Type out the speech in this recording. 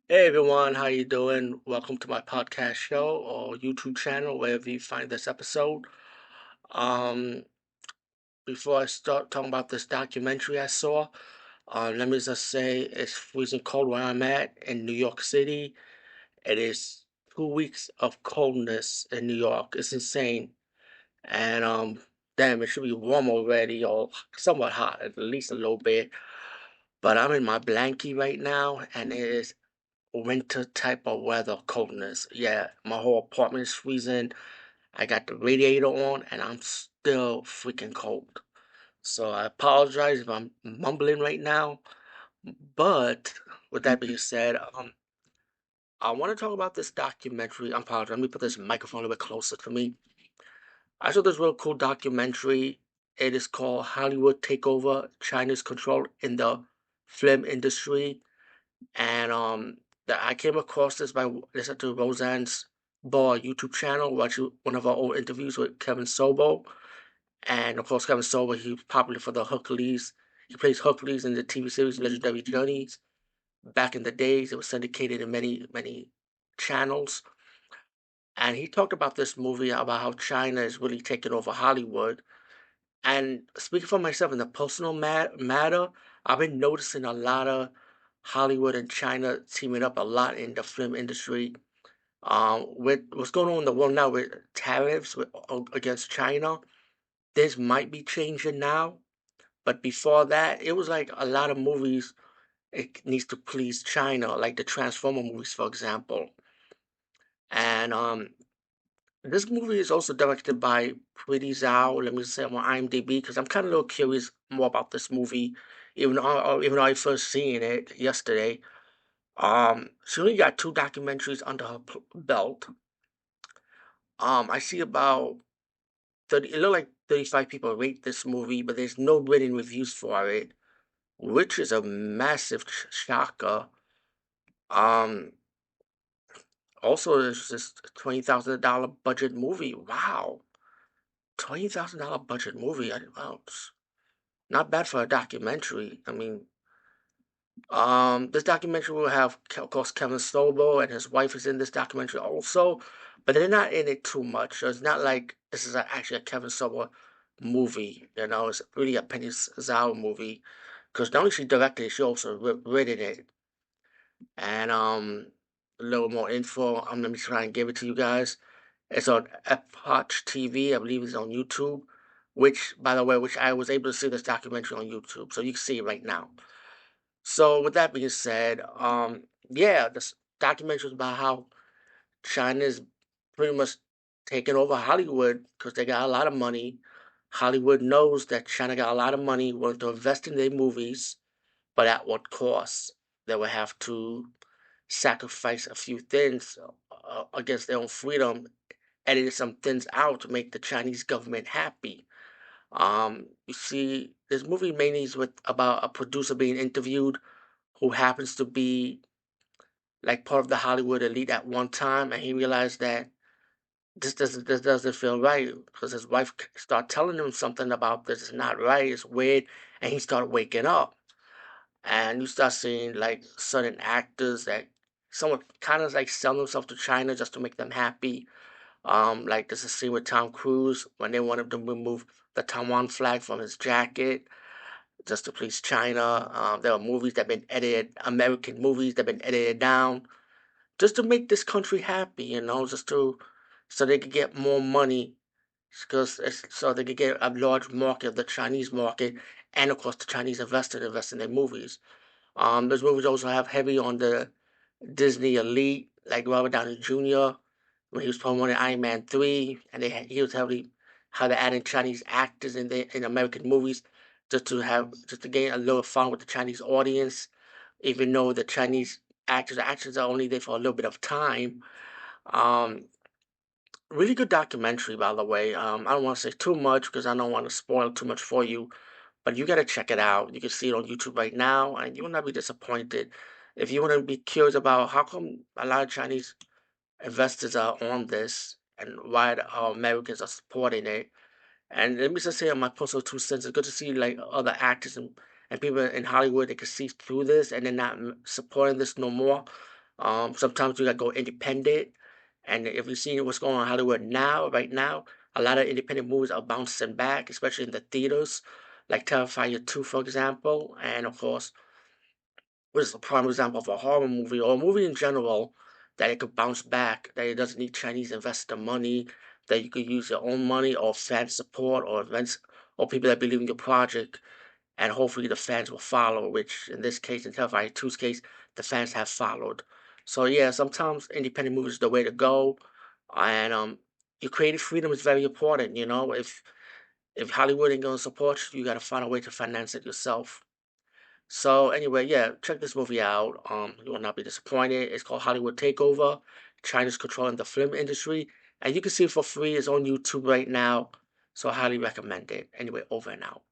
Hey everyone, how you doing? Welcome to my podcast show or YouTube channel, wherever you find this episode. Um, Before I start talking about this documentary I saw, let me just say it's freezing cold where I'm at in New York City. It is 2 weeks of coldness in New York. It's insane. And damn, it should be warm already or somewhat hot, at least a little bit. But I'm in my blankie right now, and it is winter type of weather, coldness. Yeah, my whole apartment is freezing. I got the radiator on, and I'm still freaking cold. So I apologize if I'm mumbling right now. But with that being said, I want to talk about this documentary. I'm apologize. Let me put this microphone a little bit closer to me. I saw this real cool documentary. It is called Hollywood Takeover: China's Control in the Film Industry. And that I came across this by listening to Roseanne's Bar YouTube channel, watching one of our old interviews with Kevin Sobel. And of course, Kevin Sobel, he's popular for the Hercules. He plays Hercules in the TV series Legendary Journeys. Back in the days, it was syndicated in many, many channels. And he talked about this movie, about how China is really taking over Hollywood. And speaking for myself in the personal matter, I've been noticing a lot of Hollywood and China teaming up a lot in the film industry. With what's going on in the world now with tariffs against China, this might be changing now. But before that, it was like a lot of movies. It needs to please China, like the Transformer movies, for example. And this movie is also directed by Pretty Zhao. Let me say on IMDb because I'm kind of a little curious more about this movie, even though I first seen it yesterday. She only got two documentaries under her belt. I see about 30. It looked like 35 people rate this movie, but there's no written reviews for it, which is a massive shocker. Um, Also, it's this $20,000 budget movie. Wow, $20,000 budget movie. Wow, not bad for a documentary. I mean, this documentary will have, of course, Kevin Sorbo and his wife is in this documentary also, but they're not in it too much. So it's not like this is actually a Kevin Sorbo movie. It's really a Penny Zhao movie because not only she directed it, she also written it. And a little more info. Let me try and give it to you guys. It's on Epoch TV. I believe it's on YouTube. Which, by the way, which I was able to see this documentary on YouTube, so you can see it right now. So with that being said, yeah, this documentary is about how China is pretty much taking over Hollywood because they got a lot of money. Hollywood knows that China got a lot of money, willing to invest in their movies, but at what cost? They will have to sacrifice a few things against their own freedom, edited some things out to make the Chinese government happy. You see, this movie mainly is with about a producer being interviewed who happens to be like part of the Hollywood elite at one time, and he realized that this doesn't feel right because his wife started telling him something about this is not right, it's weird, and he started waking up. And you start seeing like certain actors that someone kind of like sell themselves to China just to make them happy. Like there's a scene with Tom Cruise when they wanted to remove the Taiwan flag from his jacket just to please China. There are movies that have been edited, American movies that have been edited down just to make this country happy, just to so they could get more money because so they could get a large market of the Chinese market, and of course the Chinese investors invest in their movies. Those movies also have heavy on the Disney elite, like Robert Downey Jr. when he was promoting Iron Man 3, and he was heavily how they're adding Chinese actors in American movies just to gain a little fun with the Chinese audience, even though the Chinese actors are only there for a little bit of time. Um, Really good documentary, by the way. I don't want to say too much because I don't want to spoil too much for you, but you got to check it out. You can see it on YouTube right now, and you will not be disappointed. If you want to be curious about how come a lot of Chinese investors are on this and why Americans are supporting it, and let me just say on my personal 2 cents, it's good to see like other actors and people in Hollywood that can see through this and they're not supporting this no more. Sometimes you gotta go independent. And if you see what's going on in Hollywood now, right now, a lot of independent movies are bouncing back, especially in the theaters, like Terrifier 2, for example. And of course, what is a prime example of a horror movie or a movie in general that it could bounce back, that it doesn't need Chinese investor money, that you could use your own money or fan support or events or people that believe in your project, and hopefully the fans will follow, which in this case, in Terrifier 2's case, the fans have followed. So yeah, sometimes independent movies is the way to go, and your creative freedom is very important. If Hollywood ain't gonna support you, you gotta find a way to finance it yourself. So anyway, yeah, check this movie out. You will not be disappointed. It's called Hollywood Takeover. China's controlling the film industry, and you can see it for free. It's on YouTube right now, so I highly recommend it. Anyway, over and out.